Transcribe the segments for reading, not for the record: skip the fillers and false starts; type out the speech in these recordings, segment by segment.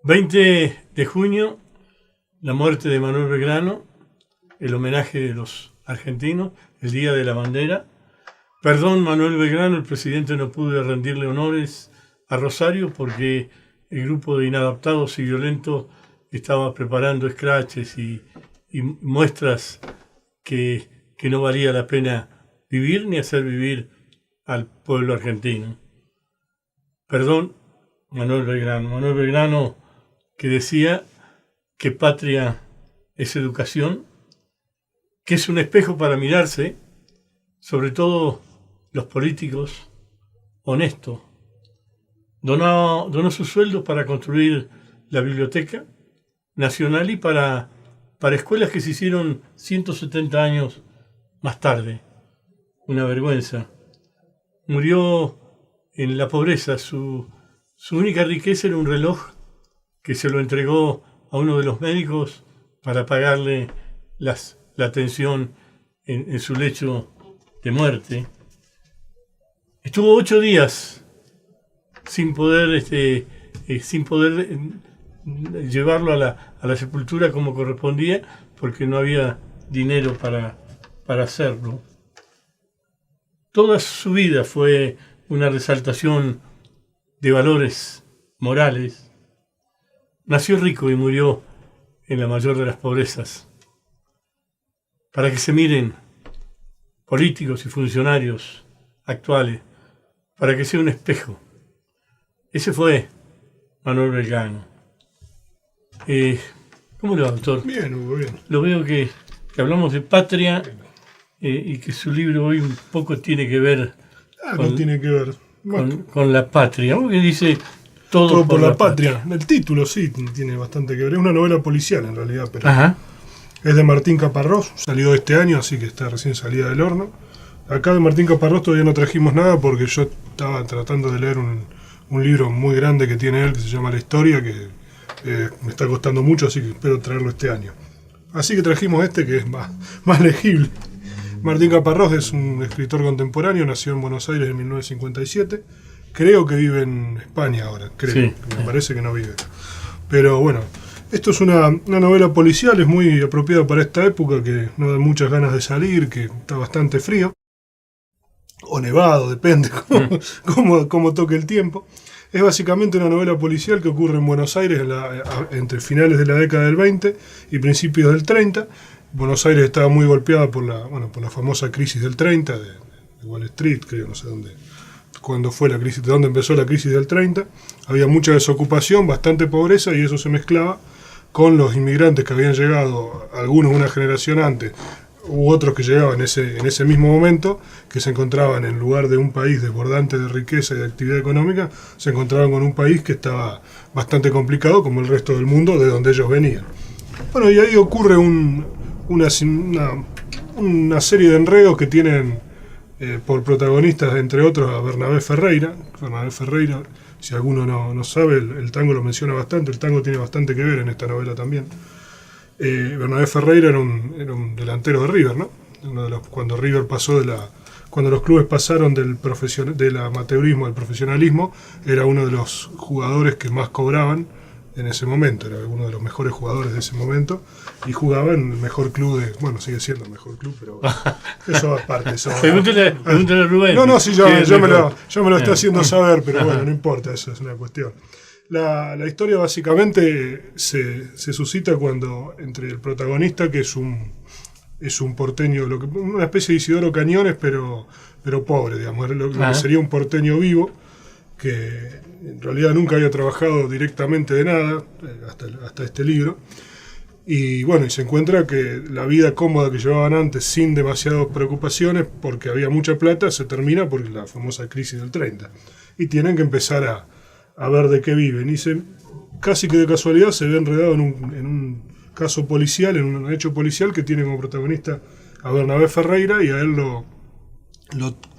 20 de junio, la muerte de Manuel Belgrano, el homenaje de los argentinos, el Día de la Bandera. Perdón, Manuel Belgrano, el presidente no pudo rendirle honores a Rosario porque el grupo de inadaptados y violentos estaba preparando scratches y muestras que no valía la pena vivir ni hacer vivir al pueblo argentino. Perdón, Manuel Belgrano. Manuel Belgrano, que decía que patria es educación, que es un espejo para mirarse, sobre todo los políticos honestos. Donó su sueldo para construir la Biblioteca Nacional y para escuelas que se hicieron 170 años más tarde. Una vergüenza. Murió en la pobreza. Su única riqueza era un reloj que se lo entregó a uno de los médicos para pagarle la atención en su lecho de muerte. Estuvo 8 días sin poder llevarlo a la sepultura como correspondía, porque no había dinero para hacerlo. Toda su vida fue una resaltación de valores morales. Nació rico y murió en la mayor de las pobrezas. Para que se miren políticos y funcionarios actuales, para que sea un espejo. Ese fue Manuel Belgrano. ¿Cómo le va, doctor? Bien, Hugo, bien. Lo veo que hablamos de patria y que su libro hoy un poco tiene que ver tiene que ver con la patria. ¿Cómo que dice todo por la patria? El título sí tiene bastante que ver. Es una novela policial en realidad, pero es de Martín Caparrós, salió este año, así que está recién salida del horno. Acá de Martín Caparrós todavía no trajimos nada porque yo estaba tratando de leer un libro muy grande que tiene él que se llama La Historia, que me está costando mucho, así que espero traerlo este año. Así que trajimos este que es más legible. Martín Caparrós es un escritor contemporáneo, nació en Buenos Aires en 1957. Creo que vive en España ahora, creo. Sí. Me parece que no vive. Pero bueno, esto es una novela policial, es muy apropiada para esta época, que no da muchas ganas de salir, que está bastante frío. O nevado, depende cómo toque el tiempo. Es básicamente una novela policial que ocurre en Buenos Aires entre finales de la década del 20 y principios del 30. Buenos Aires estaba muy golpeada por la famosa crisis del 30, de Wall Street, creo, no sé cuándo fue la crisis, de dónde empezó la crisis del 30. Había mucha desocupación, bastante pobreza, y eso se mezclaba con los inmigrantes que habían llegado, algunos una generación antes, u otros que llegaban en ese mismo momento, que se encontraban en lugar de un país desbordante de riqueza y de actividad económica, se encontraban con un país que estaba bastante complicado, como el resto del mundo, de donde ellos venían. Bueno, y ahí ocurre una serie de enredos que tienen por protagonistas, entre otros, a Bernabé Ferreira. Bernabé Ferreira, si alguno no sabe, el tango lo menciona bastante, el tango tiene bastante que ver en esta novela también. Bernabé Ferreira era un delantero de River, ¿no? Cuando River pasó cuando los clubes pasaron del amateurismo al profesionalismo, era uno de los jugadores que más cobraban en ese momento, era uno de los mejores jugadores de ese momento, y jugaba en el mejor club sigue siendo el mejor club, pero eso es parte. Pregúntale a Rubén. No, sí, yo me lo está haciendo saber, pero bueno, no importa, eso es una cuestión. La historia básicamente se suscita cuando entre el protagonista, que es un porteño, una especie de Isidoro Cañones, pero pobre, digamos, lo que sería un porteño vivo, que en realidad nunca había trabajado directamente de nada, hasta este libro, y bueno, y se encuentra que la vida cómoda que llevaban antes, sin demasiadas preocupaciones, porque había mucha plata, se termina por la famosa crisis del 30, y tienen que empezar a ver de qué viven, y casi que de casualidad se ve enredado en un caso policial, en un hecho policial que tiene como protagonista a Bernabé Ferreira, y a él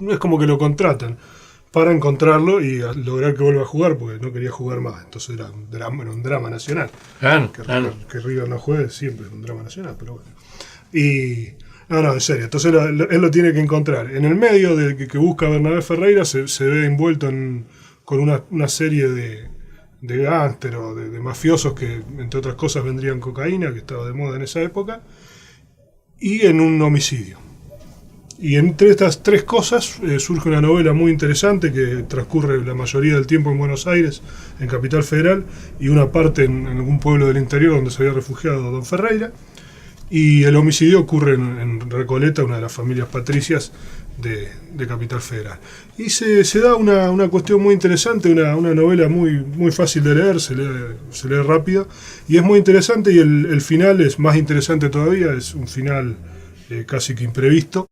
es como que lo contratan para encontrarlo y lograr que vuelva a jugar, porque no quería jugar más. Entonces era un drama nacional. Claro. Que River no juegue siempre es un drama nacional, pero bueno. Y no, en serio. Entonces él lo tiene que encontrar. En el medio de que busca a Bernabé Ferreira se ve envuelto con una serie gángster o de mafiosos que, entre otras cosas, vendrían cocaína, que estaba de moda en esa época, y en un homicidio. Y entre estas tres cosas surge una novela muy interesante que transcurre la mayoría del tiempo en Buenos Aires, en Capital Federal, y una parte en algún pueblo del interior donde se había refugiado Don Ferreira. Y el homicidio ocurre en Recoleta, una de las familias patricias de Capital Federal. Y se da una cuestión muy interesante, una novela muy fácil de leer, se lee rápido, y es muy interesante, y el final es más interesante todavía, es un final casi que imprevisto.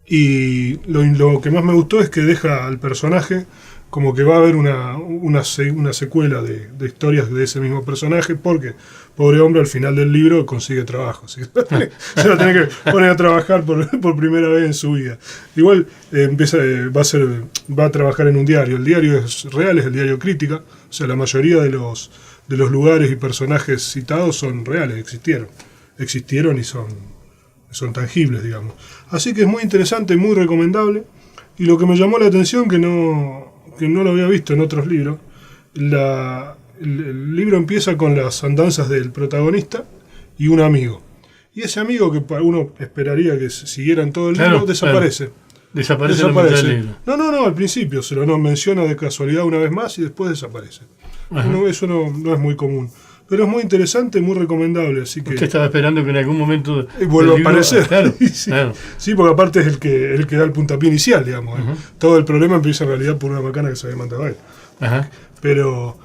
Y lo que más me gustó es que deja al personaje como que va a haber una secuela de historias de ese mismo personaje, porque pobre hombre al final del libro consigue trabajo, así que se va a tener que poner a trabajar por primera vez en su vida. Igual va a trabajar en un diario. El diario es real, es el diario Crítica, o sea, la mayoría de los lugares y personajes citados son reales, existieron y son tangibles, digamos. Así que es muy interesante, muy recomendable. Y lo que me llamó la atención, que no lo había visto en otros libros, el libro empieza con las andanzas del protagonista y un amigo. Y ese amigo, que uno esperaría que siguiera en todo el libro, desaparece. Desaparece. El libro. No, al principio se lo menciona de casualidad una vez más y después desaparece. Eso no es muy común. Pero es muy interesante, muy recomendable. Así que usted estaba esperando que en algún momento vuelva a aparecer. Claro, sí, claro. Sí, porque aparte es el que da el puntapié inicial, digamos. Todo el problema empieza en realidad por una macana que se había mandado a él. Pero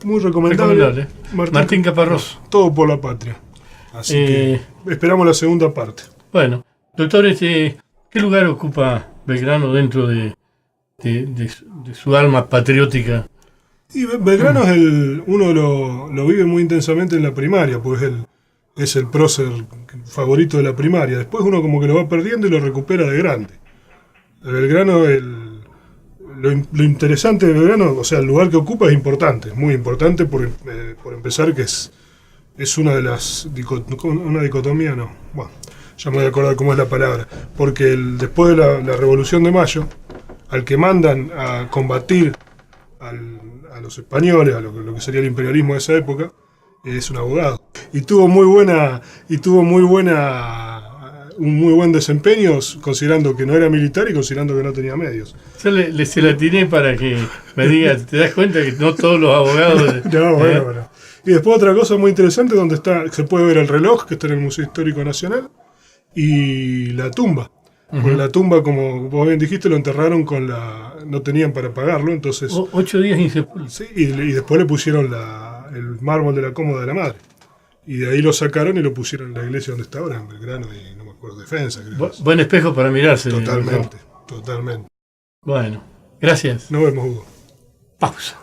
muy recomendable. Martín Caparrós. Todo por la patria. Así que esperamos la segunda parte. Bueno, doctor, ¿qué lugar ocupa Belgrano dentro de su alma patriótica? Y Belgrano uno lo vive muy intensamente en la primaria, pues es el prócer favorito de la primaria. Después uno como que lo va perdiendo y lo recupera de grande. Belgrano, lo interesante de Belgrano, o sea, el lugar que ocupa es importante, muy importante por empezar, que es una de las una dicotomía, no, bueno, ya me voy a acordar cómo es la palabra, porque después de la Revolución de Mayo, al que mandan a combatir a los españoles, a lo que sería el imperialismo de esa época, es un abogado. Y tuvo un muy buen desempeño, considerando que no era militar y considerando que no tenía medios. Yo se la tiré para que me diga, ¿te das cuenta que no todos los abogados... Bueno. Y después otra cosa muy interesante, donde se puede ver el reloj, que está en el Museo Histórico Nacional, y la tumba. Porque la tumba, como vos bien dijiste, lo enterraron no tenían para pagarlo, entonces... 8 días insepulto. Sí, y después le pusieron el mármol de la cómoda de la madre. Y de ahí lo sacaron y lo pusieron en la iglesia donde está ahora, en Belgrano, y no me acuerdo, Defensa, creo. Buen espejo para mirarse. Totalmente. Bueno, gracias. Nos vemos, Hugo. Pausa.